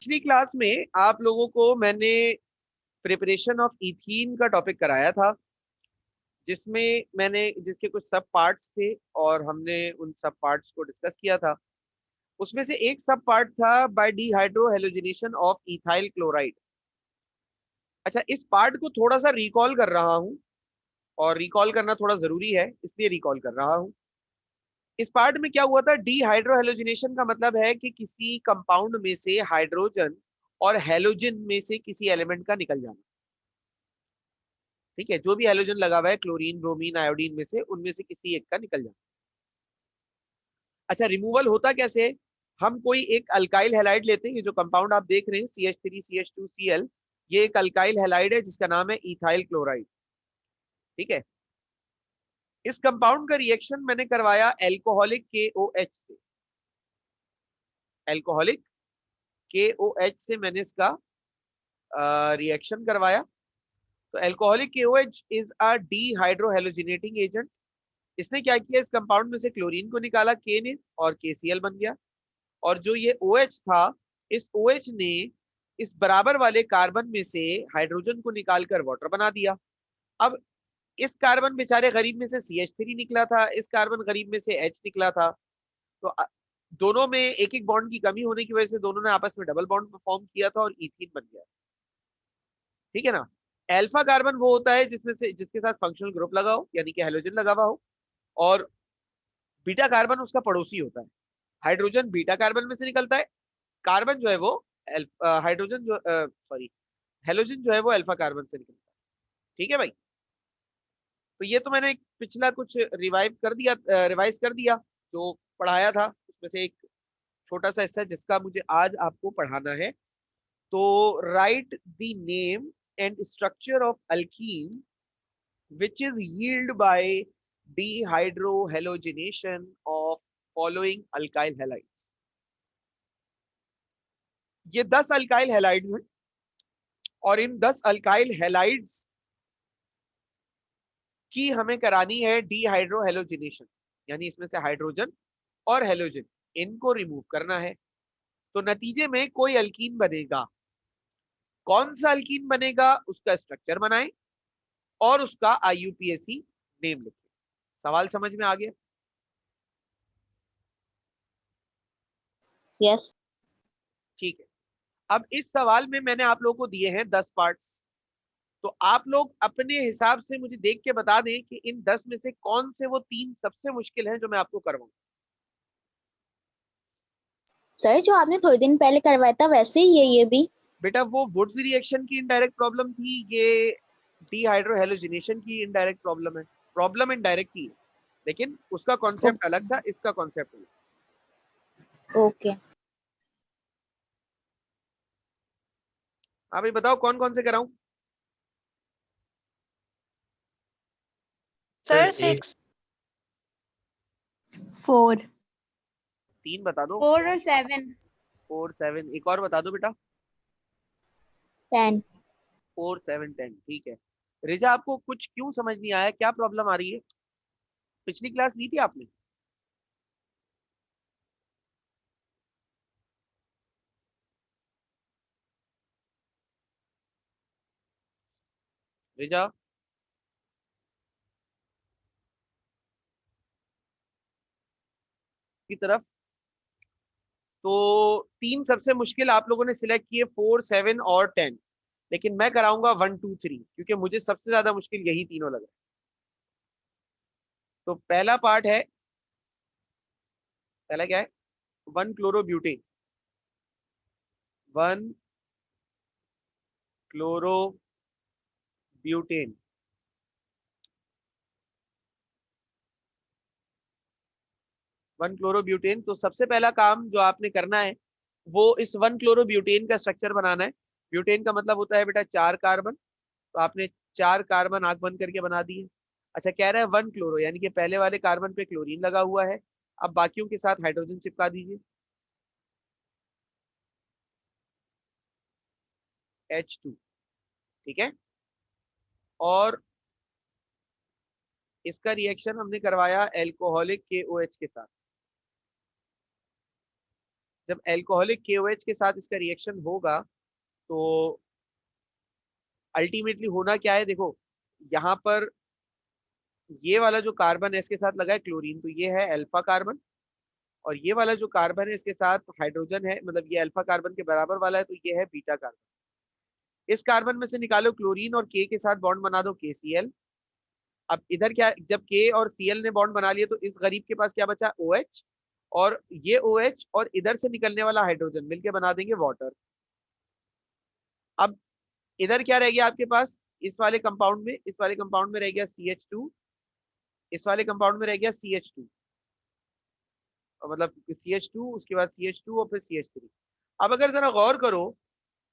पिछली क्लास में आप लोगों को मैंने प्रिपरेशन ऑफ इथीन का टॉपिक कराया था, जिसके कुछ सब पार्ट्स थे और हमने उन सब पार्ट्स को डिस्कस किया था। उसमें से एक सब पार्ट था by dehydrohalogenation of ethyl chloride. अच्छा, इस पार्ट को थोड़ा सा रिकॉल कर रहा हूँ, और रिकॉल करना थोड़ा जरूरी है, इसलिए रिकॉल कर रहा हूँ। इस पार्ट में क्या हुआ था? डिहाइड्रोहेलोजिनेशन का मतलब है कि किसी कंपाउंड में से हाइड्रोजन और हेलोजन में से किसी एलिमेंट का निकल जाना। ठीक है, जो भी हेलोजन लगा हुआ है, क्लोरीन, ब्रोमीन, आयोडीन में से, उनमें से किसी एक का निकल जाना। अच्छा, रिमूवल होता कैसे? हम कोई एक अल्काइल हैलाइड लेते हैं। ये जो कंपाउंड आप देख रहे हैं CH3CH2Cl, ये एक अल्काइल हैलाइड है जिसका नाम है इथाइल क्लोराइड। ठीक है, इस कंपाउंड का रिएक्शन मैंने करवाया एल्कोहलिक KOH से। एल्कोहलिक KOH से मैंने इसका रिएक्शन करवाया। तो alcoholic KOH is a dehydrohalogenating agent. इसने क्या किया? इस कंपाउंड में से क्लोरीन को निकाला K ने, और KCl बन गया। और जो ये OH था, इस OH ने इस बराबर वाले कार्बन में से हाइड्रोजन को निकालकर वाटर बना दिया। अब इस कार्बन बेचारे गरीब में से CH3 निकला था, इस कार्बन गरीब में से H निकला था। तो दोनों में एक एक बॉन्ड की कमी होने की वजह से दोनों ने आपस में डबल बॉन्ड फॉर्म किया था और इथीन बन गया। ठीक है ना? अल्फा कार्बन वो होता है जिसके साथ फंक्शनल ग्रुप लगा हो, यानी कि हेलोजन लगा हुआ हो, और बीटा कार्बन उसका पड़ोसी होता है। हाइड्रोजन बीटा कार्बन में से निकलता है, कार्बन जो है वो हाइड्रोजन जो सॉरी हेलोजन जो है वो अल्फा कार्बन से निकलता है। ठीक है भाई? तो ये तो मैंने पिछला कुछ रिवाइज कर दिया जो पढ़ाया था, उसमें से एक छोटा सा हिस्सा जिसका मुझे आज आपको पढ़ाना है। तो right the name and structure of alkyne which is yielded by dehydrohalogenation of following alkyl halides। ये 10 अल्काइल हैलाइड्स हैं, और इन 10 अल्काइल हैलाइड्स की हमें करानी है डीहाइड्रोहेलोजिनेशन, यानी इसमें से हाइड्रोजन और हेलोजन इनको रिमूव करना है। तो नतीजे में कोई अल्कीन बनेगा। कौन सा अल्कीन बनेगा उसका स्ट्रक्चर बनाएं और उसका IUPAC नेम लिखें। सवाल समझ में आ गया? यस। ठीक है, अब इस सवाल में मैंने आप लोगों को दिए हैं 10 पार्ट्स। तो आप लोग अपने हिसाब से मुझे देख के बता दें कि इन 10 में से कौन से वो 3 सबसे मुश्किल हैं जो मैं आपको करवाऊं। सर, जो आपने थोड़े दिन पहले करवाया था वैसे ही ये भी। बेटा, वो वुड्स रिएक्शन की इनडायरेक्ट प्रॉब्लम थी, ये डिहाइड्रोहेलोजिनेशन की इनडायरेक्ट प्रॉब्लम है। प्रॉब्लम इनडायरेक्ट ही है, लेकिन उसका कॉन्सेप्ट अलग था, इसका कॉन्सेप्ट अलग। ओके। आप ये बताओ कौन कौन से कराऊं? सर 6, 4, 3 बता दो। 4 और 7। 4, 7, एक और बता दो बेटा। 10। 4, 7, 10, ठीक है। रिजा, आपको कुछ क्यों समझ नहीं आया? क्या प्रॉब्लम आ रही है? पिछली क्लास ली थी आपने? रिजा, की तरफ। तो 3 सबसे मुश्किल आप लोगों ने सिलेक्ट किए, 4, 7 और 10। लेकिन मैं कराऊंगा 1, 2, 3, क्योंकि मुझे सबसे ज्यादा मुश्किल यही तीनों लग रहे हैं। तो पहला पार्ट है, पहला क्या है? 1 क्लोरोब्यूटेन। 1 क्लोरोब्यूटेन। 1 क्लोरोब्यूटेन। तो सबसे पहला काम जो आपने करना है वो इस 1 क्लोरोब्यूटेन का स्ट्रक्चर बनाना है। ब्यूटेन का मतलब होता है बेटा 4 कार्बन। तो आपने 4 कार्बन आंख बंद करके बना दिए। अच्छा, कह रहा है 1 क्लोरो, यानी कि पहले वाले कार्बन पे क्लोरीन लगा हुआ है। अब बाकियों के साथ हाइड्रोजन चिपका दीजिए, H2। ठीक है, और इसका रिएक्शन हमने करवाया एल्कोहलिक KOH के साथ। जब एल्कोहलिक KOH के साथ इसका रिएक्शन होगा तो अल्टीमेटली होना क्या है, देखो यहाँ पर ये वाला जो कार्बन है इसके साथ लगा है क्लोरीन, तो ये है अल्फा कार्बन, और ये वाला जो कार्बन है इसके साथ हाइड्रोजन है, मतलब ये अल्फा कार्बन के बराबर वाला है, तो ये है बीटा कार्बन। इस कार्बन में से निकालो क्लोरीन और के साथ बॉन्ड बना दो KCl। अब इधर क्या, जब के और Cl ने बॉन्ड बना लिया तो इस गरीब के पास क्या बचा, OH, और ये OH और इधर से निकलने वाला हाइड्रोजन मिलके बना देंगे वाटर। अब इधर क्या रह गया आपके पास, इस वाले कंपाउंड में, इस वाले कंपाउंड में रह गया CH2, इस वाले कंपाउंड में रह गया CH2, मतलब CH2, उसके बाद CH2 और फिर CH3। अब अगर जरा गौर करो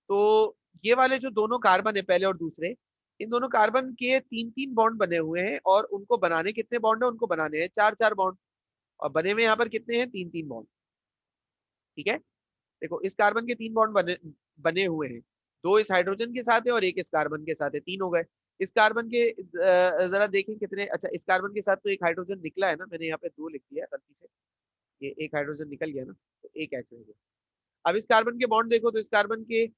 तो ये वाले जो दोनों कार्बन है पहले और दूसरे, इन दोनों कार्बन के 3-3 बॉन्ड बने हुए हैं, और उनको बनाने कितने बॉन्ड है, उनको बनाने हैं 4-4 बॉन्ड, और बने हुए यहाँ पर कितने हैं, 3-3 बॉन्ड। ठीक है, देखो इस कार्बन के 3 बॉन्ड बने बने हुए हैं, 2 इस हाइड्रोजन के साथ है और 1 इस कार्बन के साथ है, 3 हो गए। इस कार्बन के जरा देखें कितने, अच्छा इस कार्बन के साथ तो एक हाइड्रोजन निकला है ना, मैंने यहाँ पे 2 लिख दिया गलती से, ये एक हाइड्रोजन निकल गया ना, तो एक H हो गया। अब इस कार्बन के बॉन्ड देखो, तो इस कार्बन के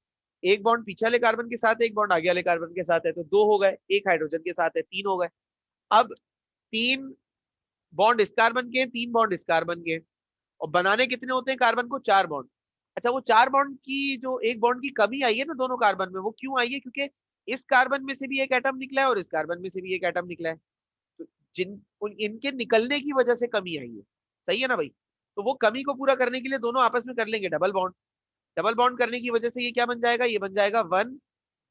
एक बॉन्ड पीछे वाले कार्बन के साथ है, एक बॉन्ड आगे वाले कार्बन के साथ है, तो 2 हो गए, एक हाइड्रोजन के साथ है, 3 हो गए। अब 3 बॉन्ड इस कार्बन के, 3 बॉन्ड इस कार्बन के, और बनाने कितने होते हैं कार्बन को, 4 बॉन्ड। अच्छा वो 4 बॉन्ड की जो एक बॉन्ड की कमी आई है ना दोनों कार्बन में, वो क्यों आई है, क्योंकि इस कार्बन में से भी एक एटम निकला है और इस कार्बन में से भी एक एटम निकला है, तो इनके निकलने की वजह से कमी आई है। सही है ना भाई, तो वो कमी को पूरा करने के लिए दोनों आपस में कर लेंगे डबल बॉन्ड, डबल बॉन्ड करने की वजह से ये क्या बन जाएगा, ये बन जाएगा 1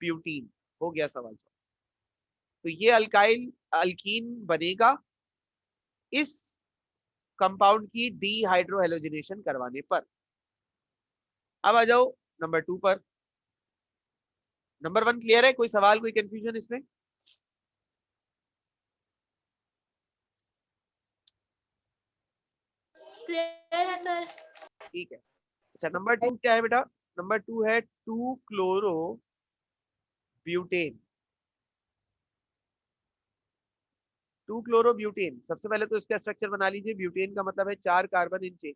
ब्यूटीन। हो गया सवाल। तो ये अल्काइल अल्कीन बनेगा इस कंपाउंड की डीहाइड्रोहेलोजिनेशन करवाने पर। अब आ जाओ नंबर 2 पर। नंबर 1 क्लियर है, कोई सवाल कोई कंफ्यूजन इसमें? क्लियर है सर। ठीक है, अच्छा नंबर 2 क्या है बेटा, नंबर 2 है 2 क्लोरो ब्यूटेन। 2 क्लोरो ब्यूटेन, सबसे पहले तो इसका स्ट्रक्चर बना लीजिए, ब्यूटेन का मतलब है 4 कार्बन इन चेन,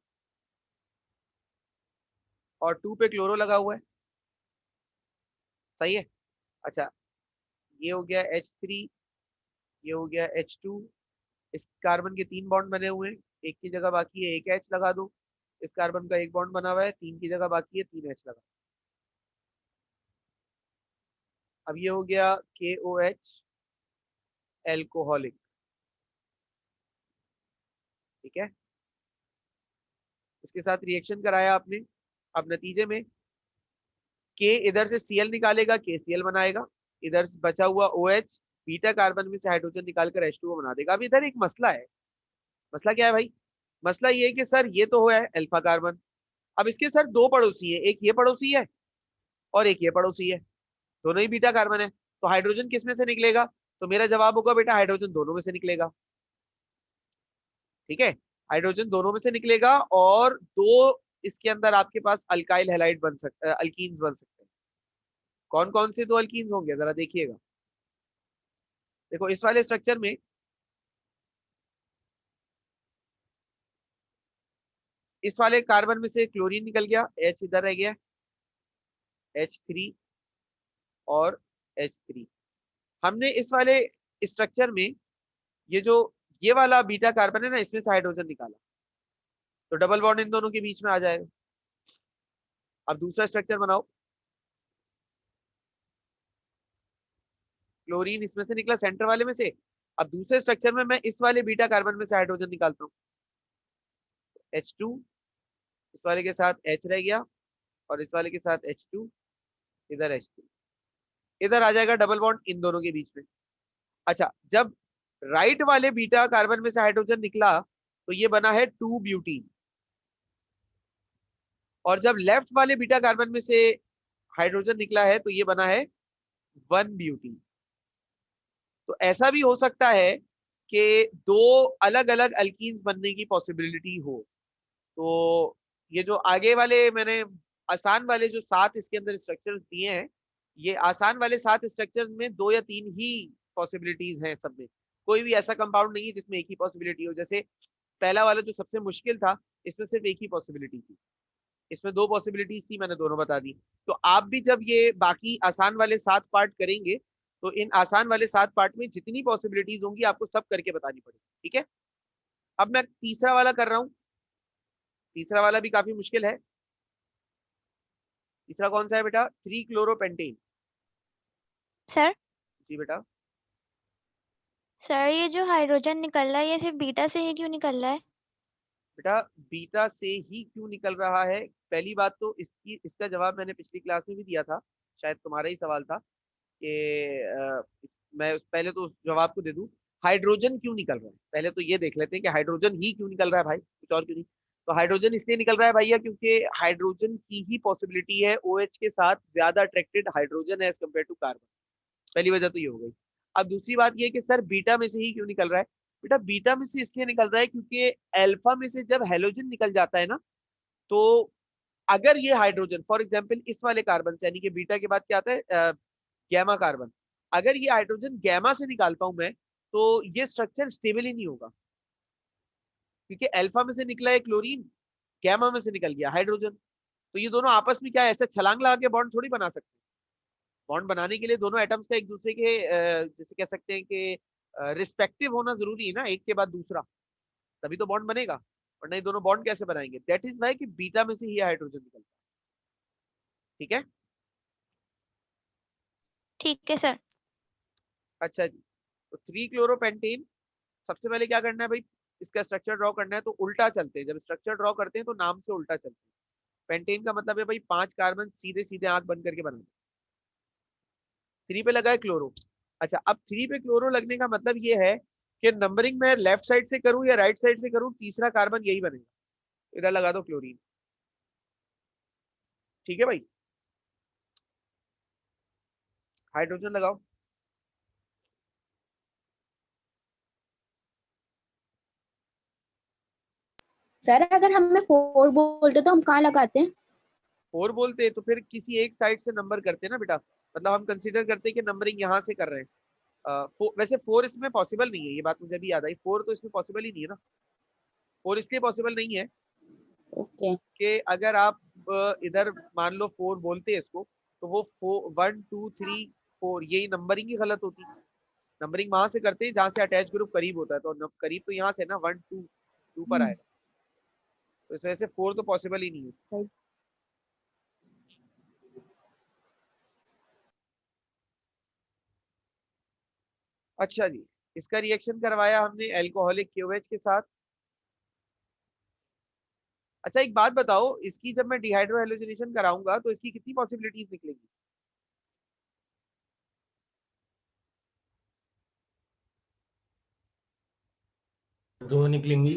और 2 पे क्लोरो लगा हुआ है। सही है, अच्छा ये हो गया H3, ये हो गया H2, इस कार्बन के 3 बॉन्ड बने हुए हैं, एक की जगह बाकी है, एक H लगा दो। इस कार्बन का एक बॉन्ड बना हुआ है, 3 की जगह बाकी है, 3 H लगा। अब ये हो गया KOH एल्कोहलिक। ठीक है, इसके साथ रिएक्शन कराया आपने, अब नतीजे में K इधर से Cl निकालेगा, KCl बनाएगा, इधर से बचा हुआ OH बीटा कार्बन में से हाइड्रोजन निकालकर H2O बना देगा। अब इधर एक मसला है, मसला क्या है भाई, मसला ये है कि सर ये तो हुआ है अल्फा कार्बन, अब इसके सर 2 पड़ोसी है, एक ये पड़ोसी है और एक ये पड़ोसी है, दोनों ही बीटा कार्बन है, तो हाइड्रोजन किस में से निकलेगा, तो मेरा जवाब होगा बेटा हाइड्रोजन दोनों में से निकलेगा। ठीक है, हाइड्रोजन दोनों में से निकलेगा, और 2 इसके अंदर आपके पास अल्काइल हैलाइड बन सकते, अल्कीन्स बन सकते हैं। कौन कौन से 2 अल्कीन्स होंगे जरा देखिएगा, देखो इस वाले स्ट्रक्चर में इस वाले कार्बन में से क्लोरीन निकल गया, H इधर रह गया, H3 और H3। हमने इस वाले स्ट्रक्चर में ये जो ये वाला बीटा कार्बन है ना, इसमें से हाइड्रोजन निकाला, तो डबल बॉन्ड इन दोनों के बीच में आ जाएगा। अब दूसरा स्ट्रक्चर बनाओ, क्लोरीन इसमें से निकला सेंटर वाले में से, अब दूसरे स्ट्रक्चर में मैं इस वाले बीटा कार्बन में से हाइड्रोजन निकालता हूँ, H2 इस वाले के साथ H रह गया, और इस वाले के साथ H2, इधर H3, इधर आ जाएगा डबल बॉन्ड इन दोनों के बीच में। अच्छा जब राइट वाले बीटा कार्बन में से हाइड्रोजन निकला तो ये बना है 2 ब्यूटीन, और जब लेफ्ट वाले बीटा कार्बन में से हाइड्रोजन निकला है तो ये बना है 1 ब्यूटीन। तो ऐसा भी हो सकता है कि 2 अलग अलग अल्कीन्स बनने की पॉसिबिलिटी हो। तो ये जो आगे वाले मैंने आसान वाले जो 7 इसके अंदर स्ट्रक्चर्स दिए हैं, ये आसान वाले 7 स्ट्रक्चर्स में 2 या 3 ही पॉसिबिलिटीज हैं, सब में कोई भी ऐसा कंपाउंड नहीं है जिसमें एक ही पॉसिबिलिटी हो। जैसे पहला वाला जो सबसे मुश्किल था, इसमें सिर्फ एक ही पॉसिबिलिटी थी, इसमें दो पॉसिबिलिटीज थी, मैंने दोनों बता दी। तो आप भी जब ये बाकी आसान वाले 7 पार्ट करेंगे तो इन आसान वाले 7 पार्ट में जितनी पॉसिबिलिटीज होंगी आपको सब करके बतानी पड़ेगी, ठीक है। अब मैं तीसरा वाला कर रहा हूँ। तीसरा वाला भी काफी मुश्किल है। तीसरा कौन सा है बेटा? 3-क्लोरोपेंटेन। सर जी बेटा। सर ये जो हाइड्रोजन निकल रहा है ये सिर्फ बीटा से ही क्यों निकल रहा है? बेटा बीटा से ही क्यों निकल रहा है? पहली बात तो इसका जवाब मैंने पिछली क्लास में भी दिया था, शायद तुम्हारा ही सवाल था कि मैं पहले तो उस जवाब को दे दूं। हाइड्रोजन क्यों निकल रहा है, पहले तो ये देख लेते हैं कि हाइड्रोजन ही क्यों निकल रहा है भाई, कुछ और क्यों नहीं। तो हाइड्रोजन इसलिए निकल रहा है भैया क्योंकि हाइड्रोजन की ही पॉसिबिलिटी है OH के साथ ज्यादा attracted hydrogen as compare to carbon. पहली वजह तो ये हो गई। अब दूसरी बात ये कि सर बीटा में से ही क्यों निकल रहा है? बेटा बीटा में से इसलिए निकल रहा है क्योंकि अल्फा में से जब हेलोजन निकल जाता है ना, तो अगर ये हाइड्रोजन फॉर एग्जांपल इस वाले कार्बन से, यानी कि बीटा के बाद क्या आता है गैमा कार्बन, अगर ये हाइड्रोजन गैमा से निकालता हूं मैं तो ये स्ट्रक्चर स्टेबल ही नहीं होगा, क्योंकि अल्फा में से निकला है क्लोरीन, गैमा में से निकल गया हाइड्रोजन। तो ये दोनों आपस में क्या ऐसे छलांग लगा के बॉन्ड थोड़ी बना सकते हैं। बॉन्ड बनाने के लिए दोनों एटम्स का एक दूसरे के जैसे कह सकते हैं कि रिस्पेक्टिव होना जरूरी है ना, एक के बाद दूसरा, तभी तो बॉन्ड बनेगा, वरना ये दोनों बॉन्ड कैसे बनाएंगे? दैट इज वाई कि बीटा में से ही हाइड्रोजन निकलता है, ठीक है। ठीक है सर। अच्छा जी, तो 3-क्लोरोपेंटेन सबसे पहले क्या करना है भाई, इसका स्ट्रक्चर ड्रॉ करना है। तो उल्टा चलते हैं, जब स्ट्रक्चर ड्रॉ करते हैं तो नाम से उल्टा चलते हैं। पेंटेन का मतलब है भाई 5 कार्बन सीधे सीधे आंख बंद करके बनाना। 3 पे लगा है क्लोरो। अच्छा, अब 3 पे क्लोरो लगने का मतलब ये है कि नंबरिंग में लेफ्ट साइड से करूं या राइट साइड से करूं, तीसरा कार्बन यही बनेगा। इधर लगा दो क्लोरीन, ठीक है भाई। हाइड्रोजन लगाओ। सर अगर हमें 4 बोलते तो हम कहाँ लगाते हैं? 4 बोलते हैं तो फिर किसी एक साइड से नंबर करते हैं ना बेटा, मतलब हम कंसीडर करते हैं कि नंबरिंग यहाँ से कर रहे हैं। वैसे 4 इसमें पॉसिबल नहीं है, ये बात मुझे भी याद आई, 4 तो इसमें पॉसिबल ही नहीं है ना। 4 इसलिए पॉसिबल नहीं है ओके। कि अगर आप इधर मान लो 4 बोलते हैं इसको, तो वो 1 2 3 4 यही नंबरिंग ही गलत होती। नंबरिंग वहां से करते हैं जहां से अटैच ग्रुप करीब होता है, तो करीब तो यहाँ से ना 1 2 2 पर आएगा, तो इस वजह से 4 तो पॉसिबल ही नहीं है। अच्छा जी, इसका रिएक्शन करवाया हमने अल्कोहलिक KOH के साथ। अच्छा एक बात बताओ, इसकी जब मैं डिहाइड्रो हेलोजनेशन कराऊंगा तो इसकी कितनी पॉसिबिलिटीज निकलेंगी? दो निकलेंगी।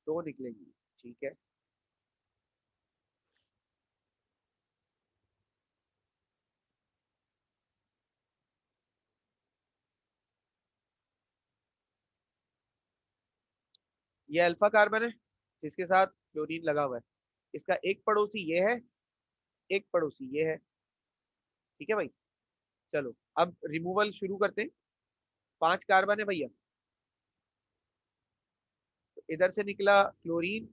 2 निकलेंगी, ठीक है। ये अल्फा कार्बन है जिसके साथ क्लोरीन लगा हुआ है, इसका एक पड़ोसी ये है, एक पड़ोसी ये है, ठीक है भाई। चलो अब रिमूवल शुरू करते हैं। 5 कार्बन है भैया, तो इधर से निकला क्लोरीन,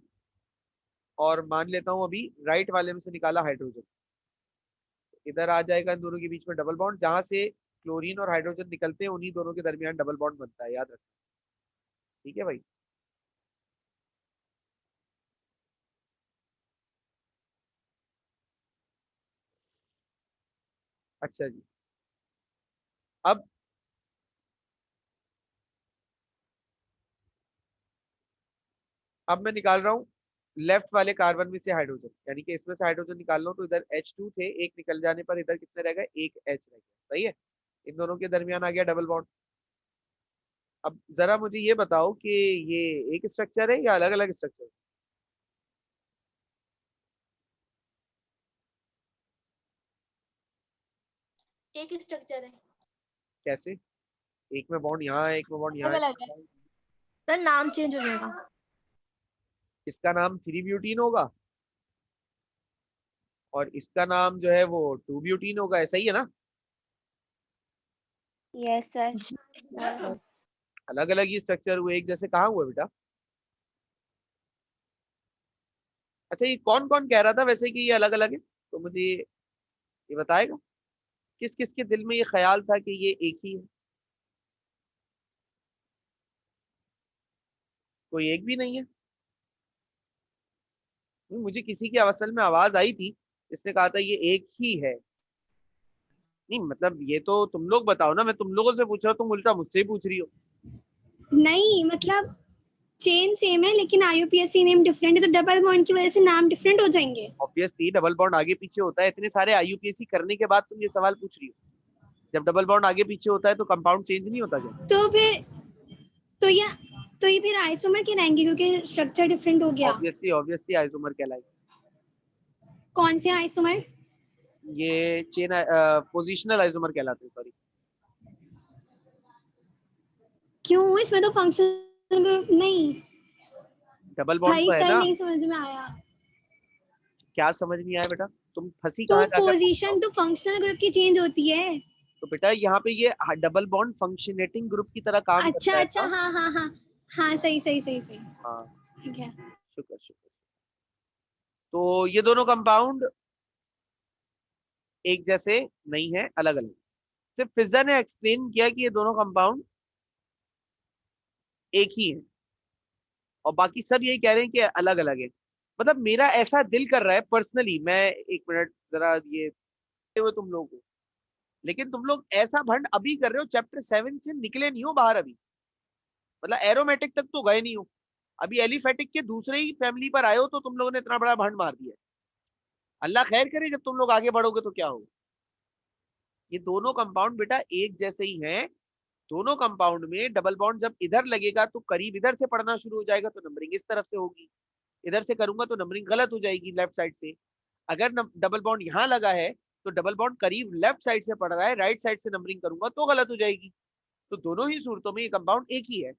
और मान लेता हूं अभी राइट वाले में से निकाला हाइड्रोजन, इधर आ जाएगा इन दोनों के बीच में डबल बॉन्ड, जहां से क्लोरीन और हाइड्रोजन निकलते हैं उन्हीं दोनों के दरमियान डबल बॉन्ड बनता है, याद रखना, ठीक है भाई। अच्छा जी, अब मैं निकाल रहा हूँ लेफ्ट वाले कार्बन में से हाइड्रोजन, यानी कि इसमें से हाइड्रोजन निकाल रहा हूँ, तो इधर H2 थे, एक निकल जाने पर इधर कितने रह गए, एक H रह गया, सही है। इन दोनों के दरमियान आ गया डबल बॉन्ड। अब जरा मुझे ये बताओ कि ये एक स्ट्रक्चर है या अलग अलग स्ट्रक्चर है? एक स्ट्रक्चर है। कैसे? एक में बॉन्ड यहाँ है, एक में बॉन्ड यहाँ अलग अलग है है। सर, नाम चेंज हो जाएगा। इसका नाम 3 ब्यूटीन होगा और इसका नाम जो है वो 2 ब्यूटीन होगा, ऐसा ही है ना? Yes sir. अलग अलग ही स्ट्रक्चर हुए, एक जैसे कहाँ हुए बेटा? अच्छा, ये कौन कौन कह रहा था वैसे कि ये अलग अलग है? तो मुझे ये बताएगा किस किस के दिल में ये ख्याल था कि ये एक ही है? कोई एक भी नहीं है। मुझे किसी की असल में आवाज आई थी, इसने कहा था ये एक ही है। नहीं मतलब ये तो तुम लोग बताओ ना, मैं तुम लोगों से पूछ रहा हूँ, तुम उल्टा मुझसे ही पूछ रही हो। नहीं मतलब चेन सेम है लेकिन IUPAC नेम डिफरेंट है, तो डबल बॉन्ड की वजह से नाम डिफरेंट हो जाएंगे। ऑब्वियसली डबल बॉन्ड आगे पीछे होता है, इतने सारे IUPAC करने के बाद तुम ये सवाल पूछ रही हो। जब डबल बॉन्ड आगे पीछे होता है तो कंपाउंड चेंज नहीं होता क्या? तो ये फिर आइसोमर के रहेंगे क्योंकि स्ट्रक्चर डिफरेंट हो गया। ऑब्वियसली आइसोमर कहलाएगा। कौन से आइसोमर? ये चेन पोजिशनल आइसोमर कहलाते हैं, सॉरी। क्यों, इसमें तो फंक्शनल ग्रुप नहीं। डबल बॉन्ड भाई तो है सर ना। नहीं समझ में आया। क्या समझ नहीं आया बेटा? तुम फंसी तो कहाँ जाकर? पोजीशन तो फंक्शनल ग्रुप की चेंज होती है। तो बेटा यहाँ पे ये डबल बॉन्ड फंक्शनेटिंग ग्रुप की तरह काम करता है अच्छा ना? हाँ हाँ हाँ हाँ, सही सही सही सही, हाँ, ठीक है। शुक्र शुक्र। तो ये दोनों कंपाउंड एक जैसे नहीं है, अलग अलग। सिर्फ फिजा ने एक्सप्लेन किया कि ये दोनों कंपाउंड एक ही है, और बाकी सब यही कह रहे हैं कि अलग अलग है। मतलब मेरा ऐसा दिल कर रहा है पर्सनली, मैं एक मिनट जरा ये हुए तुम लोगों को, लेकिन तुम लोग ऐसा भंड अभी कर रहे हो, चैप्टर 7 से निकले नहीं हो बाहर अभी। मतलब एरोमेटिक तक तो गए नहीं हो, अभी एलिफेटिक के दूसरे ही फैमिली पर आए हो, तो तुम लोगों ने इतना बड़ा भंड मार दिया। अल्लाह खैर करे जब तुम लोग आगे बढ़ोगे तो क्या होगा। ये दोनों कंपाउंड बेटा एक जैसे ही हैं। दोनों कंपाउंड में डबल बॉन्ड जब इधर लगेगा तो करीब इधर से पढ़ना शुरू हो जाएगा, तो नंबरिंग इस तरफ से होगी। इधर से करूंगा तो नंबरिंग गलत हो जाएगी लेफ्ट साइड से। अगर डबल बॉन्ड यहाँ लगा है तो डबल बॉन्ड करीब लेफ्ट साइड से पड़ रहा है, राइट साइड से नंबरिंग करूंगा तो गलत हो जाएगी। तो दोनों ही सूरतों में ये कंपाउंड एक ही है।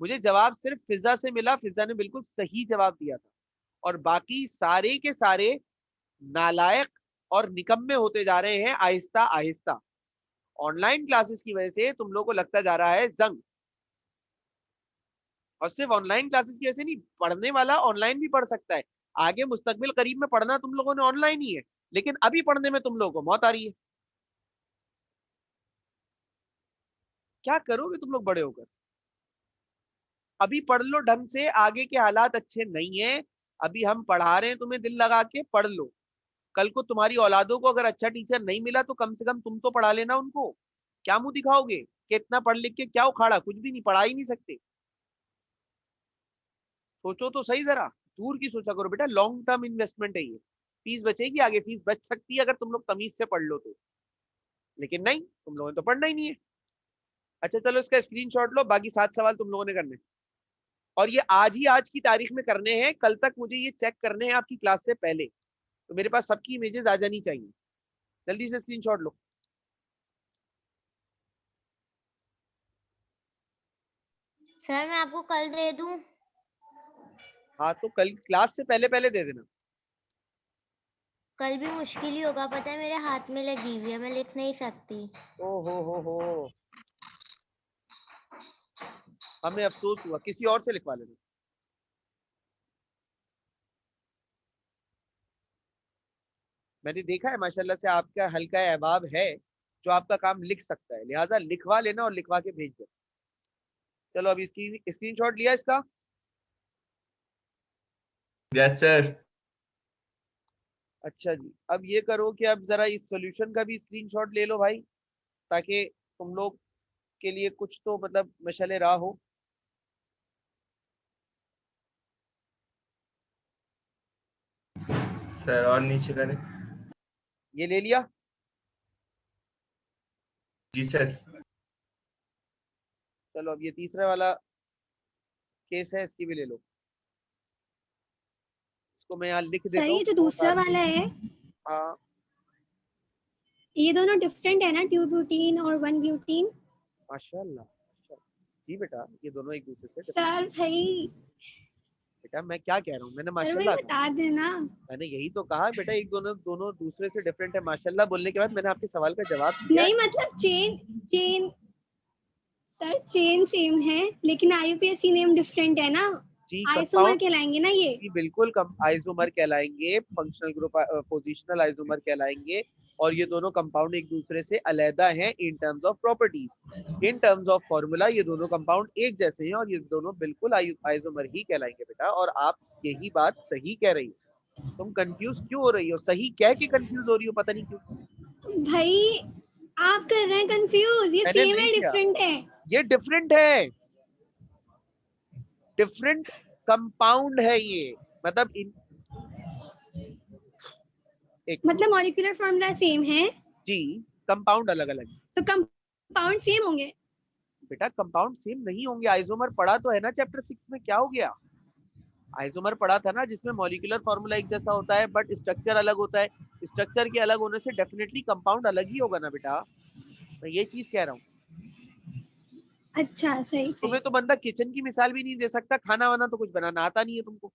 मुझे जवाब सिर्फ फिजा से मिला, फिजा ने बिल्कुल सही जवाब दिया था, और बाकी सारे के सारे नालायक और निकम्मे होते जा रहे हैं आहिस्ता आहिस्ता। ऑनलाइन क्लासेस की वजह से तुम लोगों को लगता जा रहा है जंग। और सिर्फ ऑनलाइन क्लासेस की वजह से नहीं, पढ़ने वाला ऑनलाइन भी पढ़ सकता है। आगे मुस्तकबिल करीब में पढ़ना तुम लोगों ने ऑनलाइन ही है, लेकिन अभी पढ़ने में तुम लोगों को मौत आ रही है। क्या करोगे तुम लोग बड़े होकर? अभी पढ़ लो ढंग से, आगे के हालात अच्छे नहीं है। अभी हम पढ़ा रहे हैं, तुम्हें दिल लगा के पढ़ लो। कल को तुम्हारी औलादों को अगर अच्छा टीचर नहीं मिला तो कम से कम तुम तो पढ़ा लेना उनको। क्या मुंह दिखाओगे कि इतना पढ़ लिख के क्या उखाड़ा, कुछ भी नहीं, पढ़ा ही नहीं सकते। सोचो तो सही, जरा दूर की सोचा करो बेटा, लॉन्ग टर्म इन्वेस्टमेंट है ये। फीस बचेगी, आगे फीस बच सकती है अगर तुम लोग तमीज से पढ़ लो तो, लेकिन नहीं, तुम लोगों ने तो पढ़ना ही नहीं है। अच्छा चलो इसका स्क्रीनशॉट लो, बाकी 7 सवाल तुम लोगों ने करने, और ये आज ही आज की तारीख में करने हैं। कल तक मुझे ये चेक करने हैं आपकी क्लास से पहले, तो मेरे पास सबकी इमेजेस आ जानी चाहिए। जल्दी से स्क्रीनशॉट लो। सर मैं आपको कल दे दूं? हाँ तो कल क्लास से पहले पहले दे देना। कल भी मुश्किल ही होगा, पता है मेरे हाथ में लगी हुई है, मैं लिख नहीं सकती। ओ हो, हमें अफसोस हुआ, किसी और से लिखवा लेना। मैंने देखा है माशाल्लाह से आपका हल्का अहबाब है जो आपका काम लिख सकता है, लिहाजा लिखवा लेना और लिखवा के भेज देना। चलो अभी इसकी स्क्रीनशॉट लिया इसका। Yes sir. अच्छा जी, अब ये करो कि अब जरा इस सॉल्यूशन का भी स्क्रीनशॉट ले लो भाई, ताकि तुम लोग के लिए कुछ तो मतलब मशले राह हो। सर और नीचे करें। ये ले लिया? जी सर। चलो अब ये तीसरा वाला केस है, इसकी भी ले लो। इसको मैं यहाँ लिख सर देता हूँ ये जो बहुत दूसरा सारी। वाला है, हाँ ये दोनों डिफरेंट है ना, 2 ब्यूटीन और 1 ब्यूटीन? माशाल्लाह, जी बेटा ये दोनों एक दूसरे से सर भाई, बेटा मैं क्या कह रहा हूँ, मैंने सर भाई माशाल्लाह कहा। बता देना। मैंने यही तो कहा बेटा, एक दोनों दोनों दूसरे से डिफरेंट है। माशाल्लाह बोलने के बाद मैंने आपके सवाल का जवाब दिया। नहीं मतलब चेन सर चेन सेम है लेकिन IUPAC नेम डिफरेंट है ना, जी आइसोमर कंपाउंड कहलाएंगे ना ये। जी बिल्कुल आइसोमर कहलाएंगे, फंक्शनल ग्रुप पोजिशनल आइसोमर कहलाएंगे, और ये दोनों कंपाउंड एक दूसरे से अलग हैं in terms of properties. In terms of formula ये दोनों कंपाउंड एक जैसे हैं और ये दोनों बिल्कुल आइसोमर ही कहलाएंगे बेटा। और आप यही बात सही कह रही हो, तुम कंफ्यूज क्यों हो रही हो? सही कह के कंफ्यूज हो रही हो, पता नहीं क्यों। भाई आप कर रहे हैं कंफ्यूज, ये मैंने सेम नहीं है किया। डिफरेंट है। ये डिफरेंट है, डिफरेंट कंपाउंड है ये, मतलब इन एक मतलब मॉलिक्यूलर फॉर्मूला सेम है जी, कंपाउंड अलग अलग। तो कंपाउंड सेम होंगे। बेटा कंपाउंड सेम नहीं होंगे, आइसोमर पढ़ा तो है ना चैप्टर 6 में, क्या हो गया? आइसोमर पढ़ा था ना, जिसमें मॉलिक्यूलर फॉर्मूला एक जैसा होता है बट स्ट्रक्चर अलग होता है। स्ट्रक्चर के अलग होने से डेफिनेटली कंपाउंड अलग ही होगा ना बेटा, मैं ये चीज कह रहा हूँ। अच्छा सही सही। तुम्हें तो बंदा किचन की मिसाल भी नहीं दे सकता, खाना वाना तो कुछ बनाना आता नहीं है तुमको।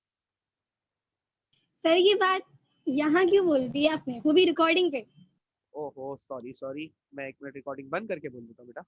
सर ये बात यहाँ क्यों बोल दी आपने, वो भी रिकॉर्डिंग पे? ओहो सॉरी सॉरी, मैं एक मिनट रिकॉर्डिंग बंद करके बोल देता हूँ बेटा।